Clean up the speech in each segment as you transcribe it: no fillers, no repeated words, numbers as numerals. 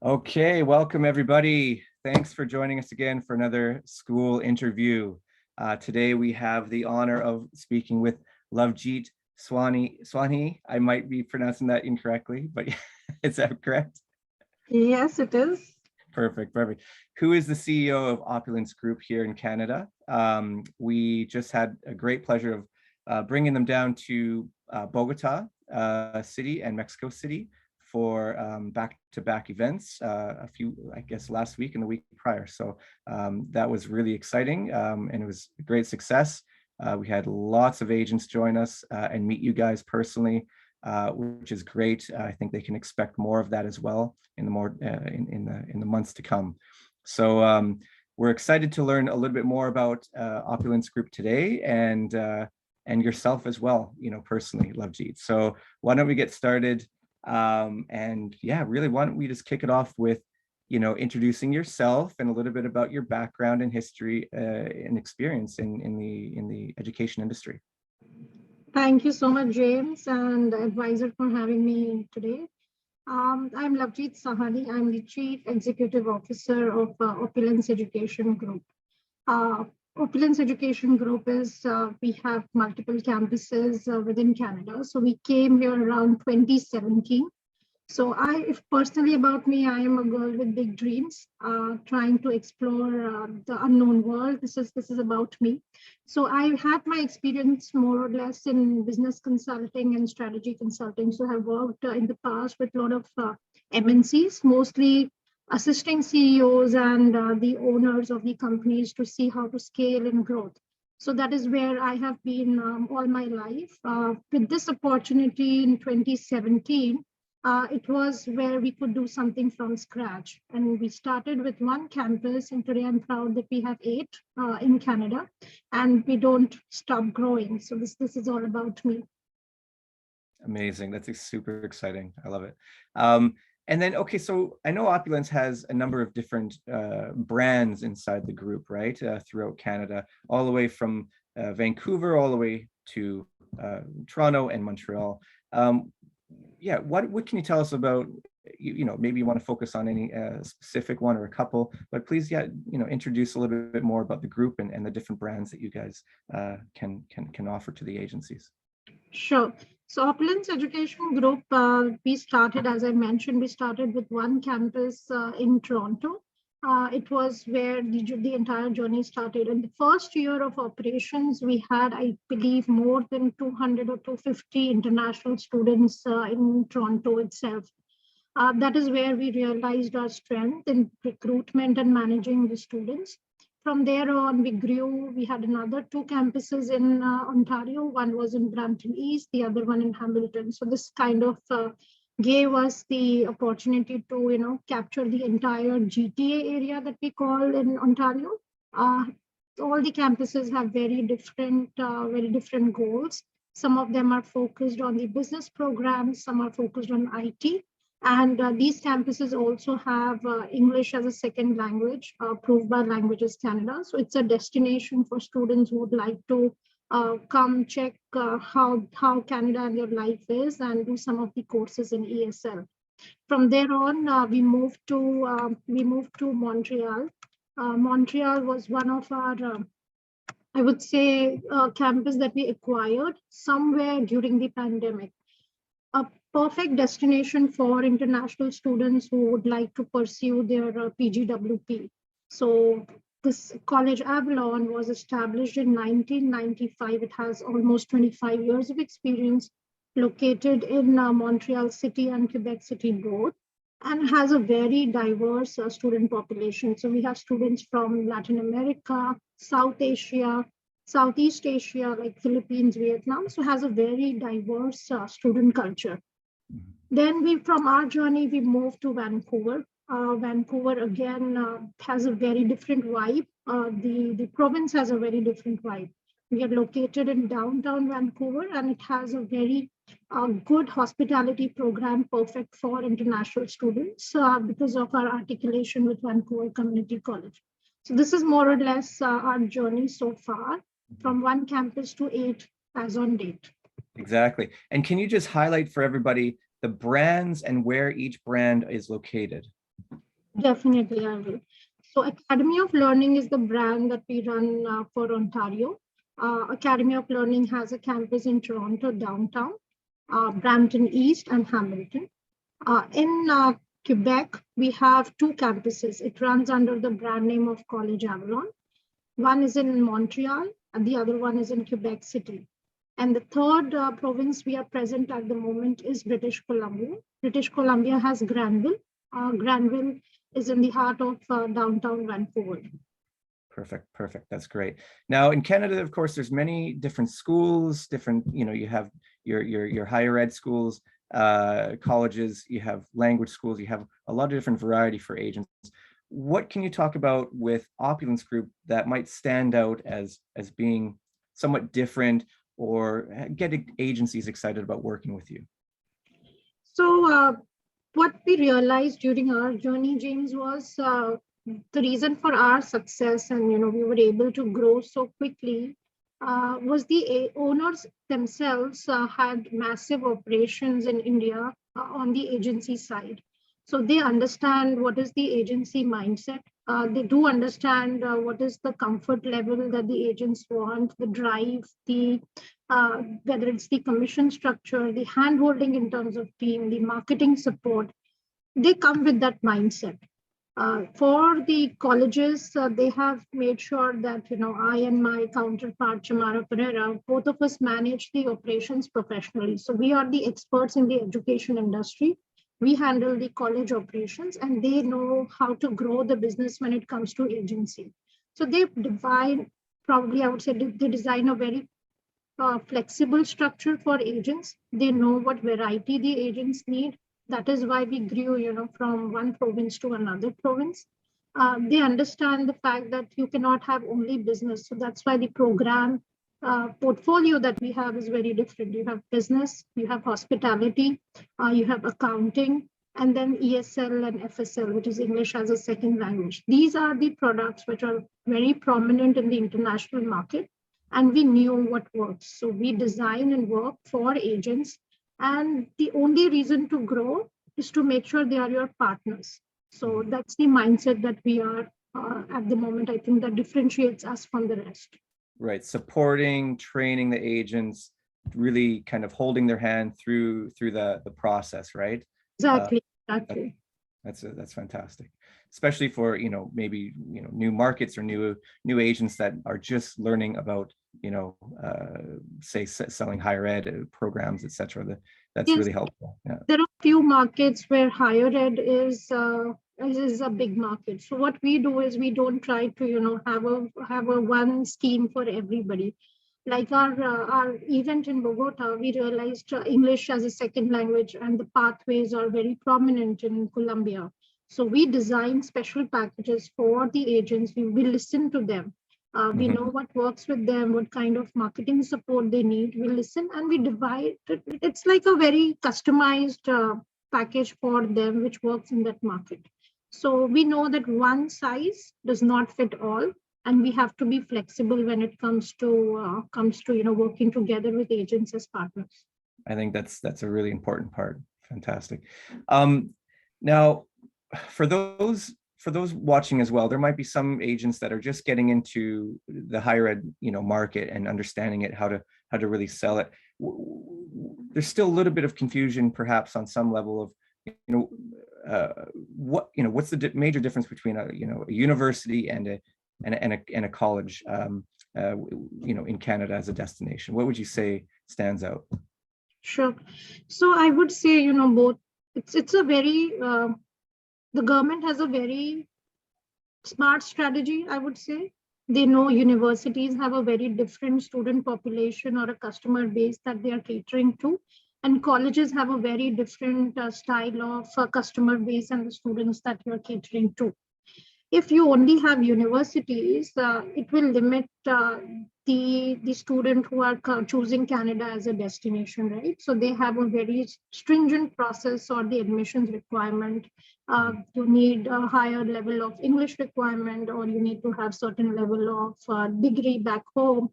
Okay, welcome everybody. Thanks for joining us again for another school interview. Today we have the honor of speaking with Lovejeet Swanee. I might be pronouncing that incorrectly, but is that correct? Yes, it is. Perfect. Who is the CEO of Opulence Group here in Canada? We just had a great pleasure of bringing them down to Bogota City and Mexico City for back-to-back events I guess last week and the week prior. So that was really exciting and it was a great success. We had lots of agents join us and meet you guys personally, which is great. I think they can expect more of that as well in the months to come. So we're excited to learn a little bit more about Opulence Group today and yourself as well, personally, Lovejeet. So why don't we get started? And yeah, really, why don't we just kick it off with, introducing yourself and a little bit about your background and history and experience in the education industry. Thank you so much, James and Edvisor, for having me today. I'm Lovejeet Sahani. I'm the Chief Executive Officer of Opulence Education Group. Opulence Education Group is, we have multiple campuses within Canada. So we came here around 2017. So if personally about me, I am a girl with big dreams, trying to explore the unknown world. This is about me. So I had my experience more or less in business consulting and strategy consulting. So I've worked in the past with a lot of MNCs, mostly assisting CEOs and the owners of the companies to see how to scale and growth. So that is where I have been all my life. With this opportunity in 2017, it was where we could do something from scratch. And we started with one campus, and today I'm proud that we have 8 in Canada, and we don't stop growing. So this is all about me. Amazing. That's super exciting. I love it. And then, okay, so I know Opulence has a number of different brands inside the group, right? Throughout Canada, all the way from Vancouver, all the way to Toronto and Montreal. Yeah, what can you tell us about, maybe you want to focus on any specific one or a couple, but please, yeah, introduce a little bit more about the group and the different brands that you guys can offer to the agencies. Sure. So Opulence Education Group, we started, as I mentioned, we started with one campus in Toronto. It was where the entire journey started. In the first year of operations, we had, I believe, more than 200 or 250 international students in Toronto itself. That is where we realized our strength in recruitment and managing the students. From there on, we grew. We had another 2 campuses in Ontario. One was in Brampton East, the other one in Hamilton. So this kind of gave us the opportunity to, capture the entire GTA area that we call in Ontario. All the campuses have very different goals. Some of them are focused on the business programs. Some are focused on IT. And these campuses also have English as a second language, approved by Languages Canada. So it's a destination for students who would like to come check how Canada and their life is and do some of the courses in ESL. From there on, we moved to Montreal. Montreal was one of our, I would say, campus that we acquired somewhere during the pandemic. A perfect destination for international students who would like to pursue their PGWP. So this College Avalon was established in 1995. It has almost 25 years of experience, located in Montreal City and Quebec City both, and has a very diverse student population. So we have students from Latin America, South Asia, Southeast Asia, like Philippines, Vietnam, so has a very diverse student culture. Then from our journey, we moved to Vancouver. Vancouver, again, has a very different vibe. The province has a very different vibe. We are located in downtown Vancouver, and it has a very good hospitality program, perfect for international students because of our articulation with Vancouver Community College. So this is more or less our journey so far, from one campus to 8 as on date. Exactly. And can you just highlight for everybody the brands and where each brand is located? Definitely, I will. So, Academy of Learning is the brand that we run for Ontario. Academy of Learning has a campus in Toronto downtown, Brampton East, and Hamilton. In Quebec, we have two campuses. It runs under the brand name of College Avalon. One is in Montreal, and the other one is in Quebec City. And the third province we are present at the moment is British Columbia. British Columbia has Granville. Granville is in the heart of downtown Vancouver. Perfect, perfect. That's great. Now in Canada, of course, there's many different schools, different, you have your higher ed schools, colleges, you have language schools, you have a lot of different variety for agents. What can you talk about with Opulence Group that might stand out as being somewhat different or get agencies excited about working with you? So what we realized during our journey, James, was the reason for our success, and we were able to grow so quickly, was the owners themselves had massive operations in India on the agency side. So they understand what is the agency mindset. They do understand what is the comfort level that the agents want, the drive, the whether it's the commission structure, the handholding in terms of team, the marketing support. They come with that mindset. For the colleges, they have made sure that I and my counterpart Chamara Pereira, both of us manage the operations professionally. So we are the experts in the education industry. We handle the college operations, and they know how to grow the business when it comes to agency. So they define, probably I would say, they design a very flexible structure for agents. They know what variety the agents need. That is why we grew, from one province to another province. They understand the fact that you cannot have only business. So that's why the program portfolio that we have is very different. You have business, you have hospitality, you have accounting, and then ESL and FSL, which is English as a second language. These are the products which are very prominent in the international market, and we knew what works. So we design and work for agents. And the only reason to grow is to make sure they are your partners. So that's the mindset that we are at the moment. I think that differentiates us from the rest. Right. Supporting, training the agents, really kind of holding their hand through the process, right? Exactly. Exactly. That's fantastic, especially for maybe new markets or new agents that are just learning about say selling higher ed programs, etc. That's Yes, really helpful. Yeah. There are few markets where higher ed is a big market. So what we do is we don't try to have a one scheme for everybody. Like our event in Bogota, we realized English as a second language and the pathways are very prominent in Colombia. So we design special packages for the agents. We listen to them. We know what works with them, what kind of marketing support they need. We listen and we divide it. It's like a very customized package for them, which works in that market. So we know that one size does not fit all, and we have to be flexible when it comes to working together with agents as partners. I think that's a really important part. Fantastic. Now, for those watching as well, there might be some agents that are just getting into the higher ed market and understanding it, how to really sell it. There's still a little bit of confusion perhaps on some level of what's the major difference between a university and a college in Canada as a destination. What would you say stands out? Sure. So I would say both. It's a very the government has a very smart strategy, I would say. They know universities have a very different student population or a customer base that they are catering to. And colleges have a very different style of customer base and the students that you're catering to. If you only have universities, it will limit the student who are choosing Canada as a destination, right? So they have a very stringent process or the admissions requirement. You need a higher level of English requirement, or you need to have certain level of degree back home.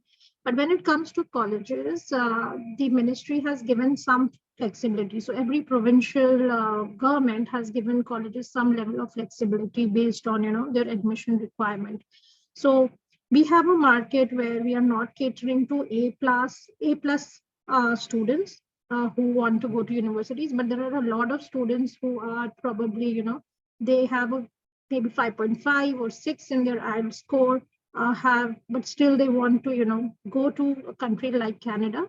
But when it comes to colleges, the ministry has given some flexibility. So every provincial government has given colleges some level of flexibility based on, their admission requirement. So we have a market where we are not catering to A plus students who want to go to universities, but there are a lot of students who are probably, they have a maybe 5.5 or 6 in their IELTS score, but still they want to, go to a country like Canada,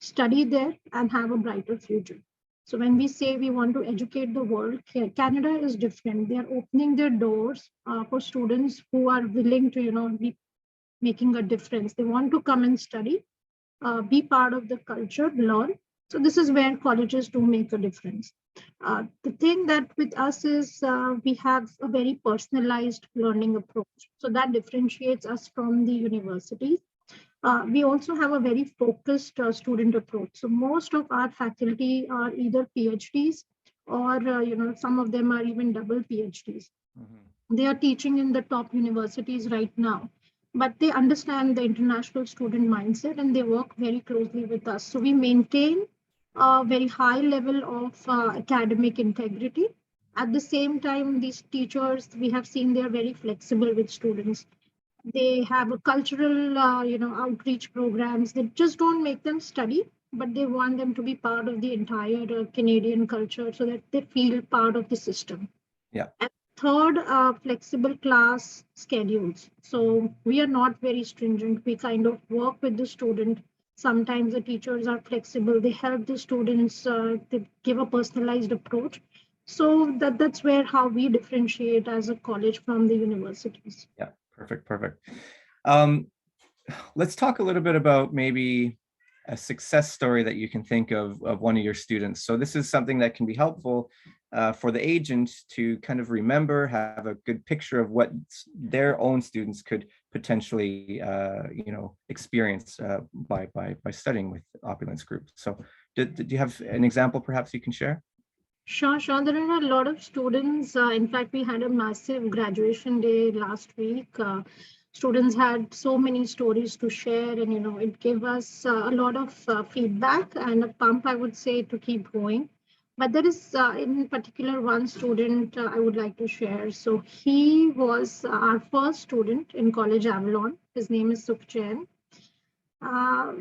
study there, and have a brighter future. So when we say we want to educate the world, Canada is different. They are opening their doors for students who are willing to, be making a difference. They want to come and study, be part of the culture, learn. So this is where colleges do make a difference. The thing that with us is we have a very personalized learning approach. So that differentiates us from the universities. We also have a very focused student approach. So most of our faculty are either PhDs or, some of them are even double PhDs. They are teaching in the top universities right now, but they understand the international student mindset and they work very closely with us. So we maintain a very high level of academic integrity. At the same time, these teachers, we have seen they're very flexible with students. They have a cultural, outreach programs that just don't make them study, but they want them to be part of the entire Canadian culture so that they feel part of the system. Yeah. And third, flexible class schedules. So we are not very stringent. We kind of work with the student. Sometimes the teachers are flexible. They help the students. They give a personalized approach. So that's where how we differentiate as a college from the universities. Yeah, perfect. Let's talk a little bit about maybe a success story that you can think of one of your students. So this is something that can be helpful for the agent to kind of remember, have a good picture of what their own students could potentially, experience by studying with Opulence Group. So do you have an example perhaps you can share? Sure. There are a lot of students. In fact, we had a massive graduation day last week. Students had so many stories to share, and it gave us a lot of feedback and a pump, I would say, to keep going. But there is, in particular, one student I would like to share. So he was our first student in College Avalon. His name is Sukhchen. Uh,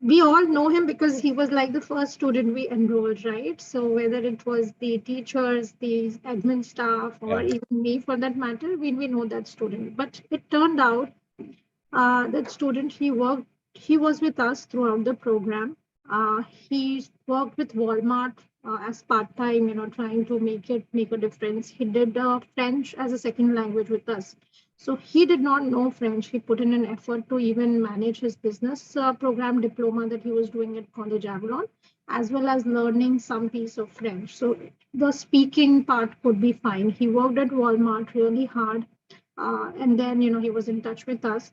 we all know him because he was like the first student we enrolled, right? So whether it was the teachers, the admin staff, or Yeah. even me for that matter, we know that student. But it turned out that student, he was with us throughout the program. He worked with Walmart as part-time, trying to make a difference. He did French as a second language with us. So he did not know French. He put in an effort to even manage his business program diploma that he was doing at College Avalon, as well as learning some piece of French. So the speaking part could be fine. He worked at Walmart really hard. And then, he was in touch with us.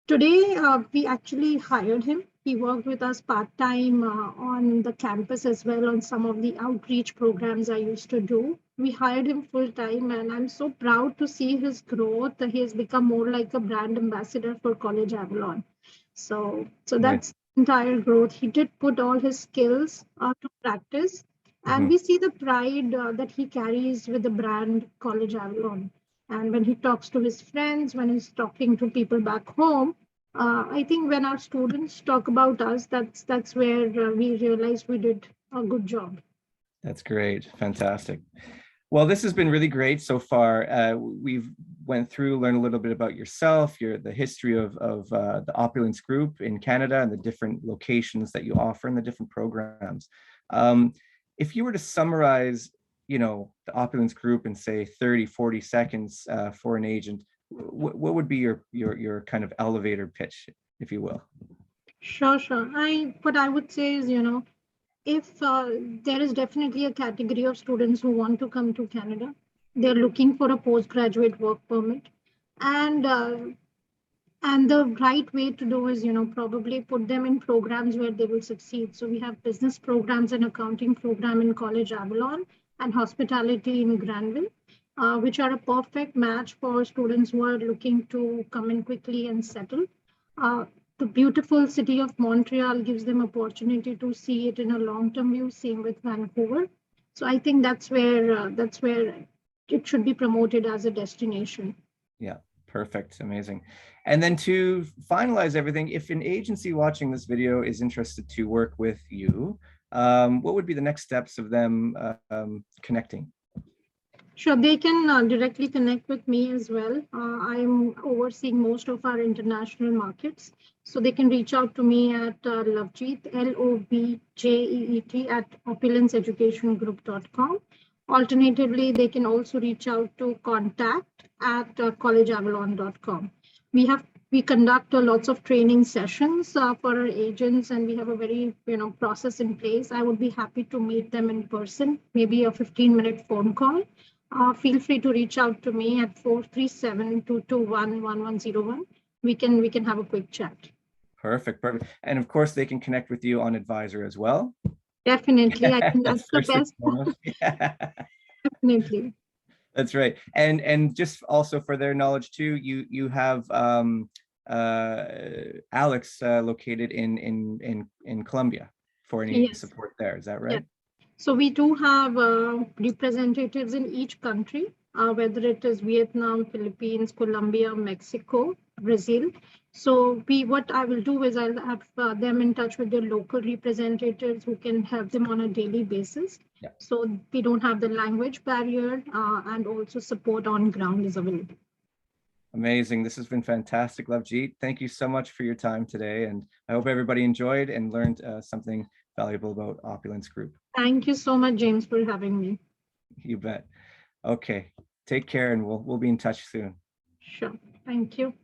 Today, we actually hired him. He worked with us part-time on the campus as well on some of the outreach programs I used to do. We hired him full-time, and I'm so proud to see his growth. He has become more like a brand ambassador for College Avalon. So Nice. that's entire growth. He did put all his skills to practice, and we see the pride that he carries with the brand College Avalon. And when he talks to his friends, when he's talking to people back home, I think when our students talk about us, that's where we realized we did a good job. That's great. Fantastic. Well, this has been really great so far. We've went through, learned a little bit about yourself, the history of the Opulence Group in Canada and the different locations that you offer and the different programs. If you were to summarize, the Opulence Group in say 30, 40 seconds for an agent, what would be your kind of elevator pitch, if you will? Sure. What I would say is, if there is definitely a category of students who want to come to Canada, they're looking for a postgraduate work permit, and the right way to do is, probably put them in programs where they will succeed. So we have business programs and accounting program in College Avalon and hospitality in Granville, which are a perfect match for students who are looking to come in quickly and settle. Uh, the beautiful city of Montreal gives them opportunity to see it in a long-term view. Same with Vancouver. So I think that's where it should be promoted as a destination. Yeah, perfect, amazing. And then to finalize everything, if an agency watching this video is interested to work with you, what would be the next steps of them connecting? Sure, they can directly connect with me as well. I'm overseeing most of our international markets. So they can reach out to me at Lovejeet, LOBJEET at opulenceeducationgroup.com. Alternatively, they can also reach out to contact at collegeavalon.com. We conduct lots of training sessions for our agents, and we have a very process in place. I would be happy to meet them in person, maybe a 15-minute phone call. Feel free to reach out to me at 437-221-1101. We can have a quick chat. Perfect, perfect. And of course, they can connect with you on Edvisor as well. Definitely, I think that's the best. Yeah. Definitely. That's right. And just also for their knowledge too, you have Alex located in Colombia for any support there. Is that right? Yeah. So we do have representatives in each country, whether it is Vietnam, Philippines, Colombia, Mexico, Brazil. So what I will do is I'll have them in touch with their local representatives who can help them on a daily basis. Yeah. So we don't have the language barrier, and also support on ground is available. Amazing. This has been fantastic, Lovejeet. Thank you so much for your time today. And I hope everybody enjoyed and learned something valuable about Opulence Group. Thank you so much, James, for having me. You bet. Okay. Take care, and we'll be in touch soon. Sure. Thank you.